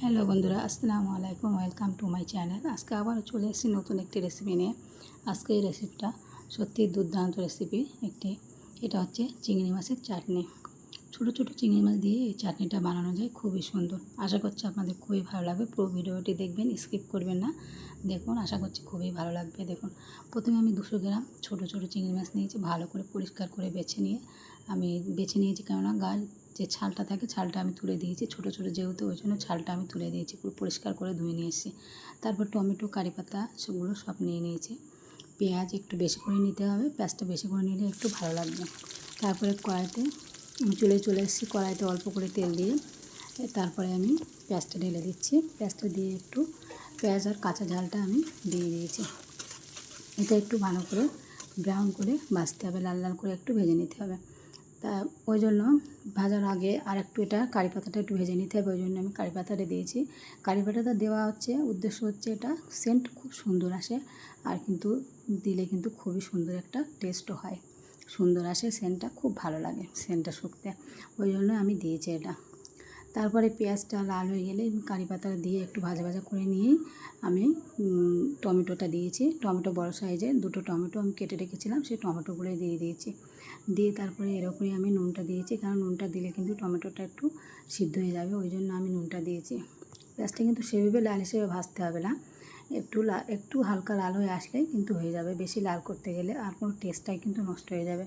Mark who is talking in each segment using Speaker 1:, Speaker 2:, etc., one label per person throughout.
Speaker 1: Hello বন্ধুরা, আসসালামু আলাইকুম। Welcome to my channel. আজকে আবার চলে এসেছি নতুন একটি রেসিপি নিয়ে। আজকে এই রেসিপিটা সত্যি দুর্দান্ত রেসিপি একটি। এটা হচ্ছে চিংড়ি মাছের চাটনি। ছোট ছোট চিংড়ি মাছ দিয়ে এই চাটনিটা বানানো যায়, খুবই সুন্দর। আশা করছি আপনাদের খুবই ভালো লাগবে। পুরো ভিডিওটি দেখবেন, স্কিপ করবেন না। দেখুন, আশা করছি খুবই ভালো লাগবে। দেখুন, প্রথমে আমি 200 গ্রাম ছোট ছোট চিংড়ি মাছ নিয়েছি। ভালো করে পরিষ্কার করে বেছে নিয়েছি, কেননা গায়ে যে ছালটা থাকে ছালটা আমি তুলে দিয়েছি। ছোট ছোট যেহেতু, ওই জন্য ছালটা আমি তুলে দিয়েছি। পুরো পরিষ্কার করে ধুয়ে নিয়ে এসেছি। তারপর টমেটো, কারি পাতা সেগুলো সব নিয়ে নিয়েছি। পেঁয়াজ একটু বেশি করে নিতে হবে, পেঁয়াজটা বেশি করে নিলে একটু ভালো লাগবে। তারপরে কড়াইতে চলে এসেছি। কড়াইতে অল্প করে তেল দিয়ে তারপরে আমি পেঁয়াজটা ঢেলে দিচ্ছি। পেঁয়াজটা দিয়ে একটু পেঁয়াজ আর কাঁচা ঝালটা আমি দিয়ে দিয়েছি। এটা একটু ভালো করে ব্রাউন করে ভাজতে হবে, লাল লাল করে একটু ভেজে নিতে হবে। তা ওই জন্য ভাজার আগে আর একটু এটা কারি পাতাটা একটু ভেজে নিতে হবে, ওই জন্য আমি কারি পাতাটা দিয়েছি। কারি পাতাটা দেওয়া উদ্দেশ্য হচ্ছে এটা সেন্ট খুব সুন্দর আসে, আর কিন্তু দিলে কিন্তু খুবই সুন্দর একটা টেস্টও হয়, সুন্দর আসে, সেন্টটা খুব ভালো লাগে সেন্টটা শুকতে, ওই জন্য আমি দিয়েছি এটা। তারপরে পেঁয়াজটা লাল হয়ে গেলে কারি পাতা দিয়ে একটু ভাজা ভাজা করে নিয়েই আমি টমেটোটা দিয়েছি। টমেটো বড় সাইজের 2টো টমেটো আমি কেটে রেখেছিলাম, সেই টমেটোগুলোই দিয়ে দিয়েছি। দিয়ে তারপরে এরকমই আমি নুনটা দিয়েছি, কারণ নুনটা দিলে কিন্তু টমেটোটা একটু সিদ্ধ হয়ে যাবে, ওই জন্য আমি নুনটা দিয়েছি। পেঁয়াজটা কিন্তু সেভাবে লাল হিসেবে ভাজতে হবে না, একটু হালকা লাল হয়ে আসলেই কিন্তু হয়ে যাবে। বেশি লাল করতে গেলে আর কোনো টেস্টটাই কিন্তু নষ্ট হয়ে যাবে,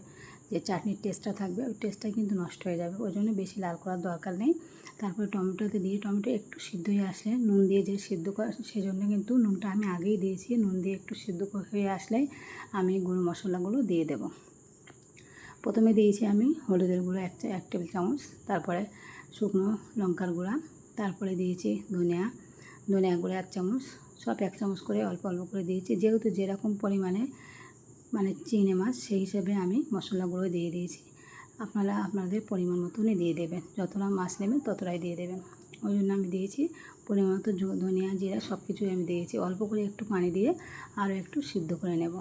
Speaker 1: যে চাটনির টেস্টটা থাকবে ওই টেস্টটাই কিন্তু নষ্ট হয়ে যাবে, ওই জন্য বেশি লাল করার দরকার নেই। তারপরে টমেটোতে দিয়ে টমেটো একটু সিদ্ধ হয়ে আসলে নুন দিয়ে যে সিদ্ধ করা, সেই জন্য কিন্তু নুনটা আমি আগেই দিয়েছি। নুন দিয়ে একটু সিদ্ধ হয়ে আসলেই আমি গুঁড়ো মশলাগুলো দিয়ে দেব। প্রথমে দিয়েছি আমি হলুদের গুঁড়ো 1 টেবিল চামচ, তারপরে শুকনো লঙ্কার গুঁড়া, তারপরে দিয়েছি ধনিয়া গুঁড়ো 1 চামচ, সব 1 চামচ করে অল্প অল্প করে দিয়েছি। যেহেতু যেরকম পরিমাণে চিংড়ি মাছ, সেই হিসেবে আমি মশলাগুলো দিয়ে দিয়েছি। আপনারা আপনাদের পরিমাণ মতনই দিয়ে দেবেন, যতটা মাছ নেবেন ততটাই দিয়ে দেবেন, ওই জন্য আমি দিয়েছি। পরিমাণ মতো ধনিয়া, জিরা সব কিছুই আমি দিয়েছি। অল্প করে একটু পানি দিয়ে আরও একটু সিদ্ধ করে নেব।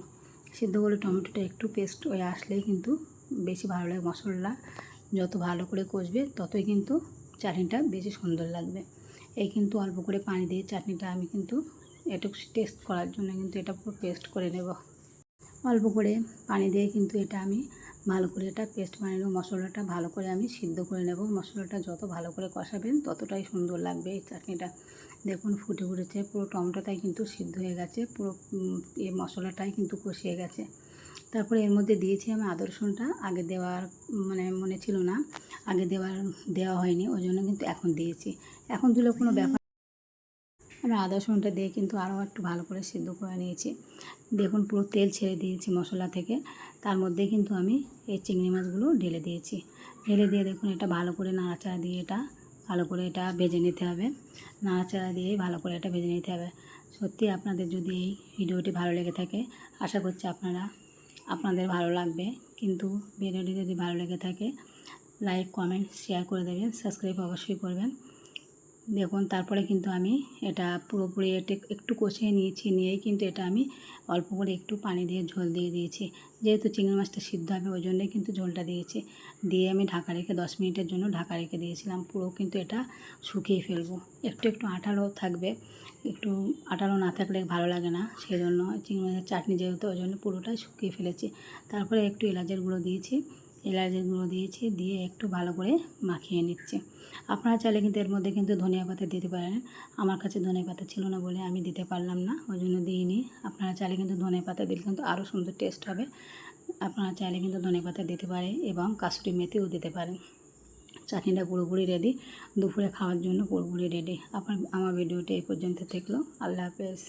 Speaker 1: সিদ্ধ করে টমেটোটা একটু পেস্ট হয়ে আসলেই কিন্তু বেশি ভালো লাগে। মশলা যত ভালো করে কষবে ততই কিন্তু চাটনিটা বেশি সুন্দর লাগবে। এই কিন্তু অল্প করে পানি দিয়ে চাটনিটা আমি কিন্তু একটু টেস্ট করার জন্য কিন্তু এটা পুরো পেস্ট করে নেব। অল্প করে পানি দিয়ে কিন্তু এটা আমি ভালো করে এটা পেস্ট বানিয়ে নেব। মশলাটা ভালো করে আমি সিদ্ধ করে নেব। মশলাটা যত ভালো করে কষাবেন ততটাই সুন্দর লাগবে এই চাটনিটা। দেখুন ফুটে উঠেছে, পুরো টমেটোটাই কিন্তু সিদ্ধ হয়ে গেছে, পুরো এই মশলাটাই কিন্তু কষিয়ে গেছে। তারপরে এর মধ্যে দিয়েছি আমি আদা রসুনটা। আগে দেওয়ার মনে ছিল না, আগে দেওয়া হয়নি, ওই জন্য কিন্তু এখন দিয়েছি। এখন দিলে কোনো ব্যাপার। আমি আদা রসুনটা দিয়ে কিন্তু আরও একটু ভালো করে সিদ্ধ করে নিয়েছি। দেখুন পুরো তেল ছেড়ে দিয়েছি মশলা থেকে। তার মধ্যে কিন্তু আমি এই চিংড়ি মাছগুলো ঢেলে দিয়েছি। ঢেলে দিয়ে দেখুন এটা ভালো করে নাড়াচাড়া দিয়ে এটা ভালো করে এটা ভেজে নিতে হবে। নাড়াচাড়া দিয়ে ভালো করে এটা ভেজে নিতে হবে। সত্যি আপনাদের যদি এই ভিডিওটি ভালো লেগে থাকে, আশা করছি আপনাদের ভালো লাগবে। কিন্তু ভিডিওটি যদি ভালো লেগে থাকে, লাইক, কমেন্ট, শেয়ার করে দেবেন, সাবস্ক্রাইব অবশ্যই করবেন। দেখুন তারপরে কিন্তু আমি এটা পুরোপুরি একটু কষিয়ে নিয়েই কিন্তু এটা আমি অল্প করে একটু পানি দিয়ে ঝোল দিয়ে দিয়েছি। যেহেতু চিংড়ি মাছটা সিদ্ধ হবে, ওই জন্যই কিন্তু ঝোলটা দিয়েছি। দিয়ে আমি ঢাকা রেখে 10 মিনিটের জন্য ঢাকা রেখে দিয়েছিলাম। পুরো কিন্তু এটা শুকিয়ে ফেলবো। একটু আঠালো থাকবে, একটু আঠালো না থাকলে ভালো লাগে না, সেই জন্য চিংড়ি মাছের চাটনি যেহেতু, ওই জন্য পুরোটাই শুকিয়ে ফেলেছি। তারপরে একটু এলাচের গুঁড়ো দিয়েছি, দিয়ে একটু ভালো করে মাখিয়ে নিচ্ছি। আপনারা চাইলে কিন্তু এর মধ্যে কিন্তু ধনিয়া পাতা দিতে পারেন। আমার কাছে ধনিয়া পাতা ছিল না বলে আমি দিতে পারলাম না, ওই জন্য দিইনি। আপনারা চাইলে কিন্তু ধনিয়া পাতা দিলে কিন্তু আরও সুন্দর টেস্ট হবে। আপনারা চাইলে কিন্তু ধনিয়া পাতা দিতে পারে এবং কাসুরি মেথিও দিতে পারেন। চাটনিটা পুরোপুরি রেডি, দুপুরে খাওয়ার জন্য পুরোপুরি রেডি। আমার ভিডিওটি এই পর্যন্ত থাকলো। আল্লাহ হাফেজ।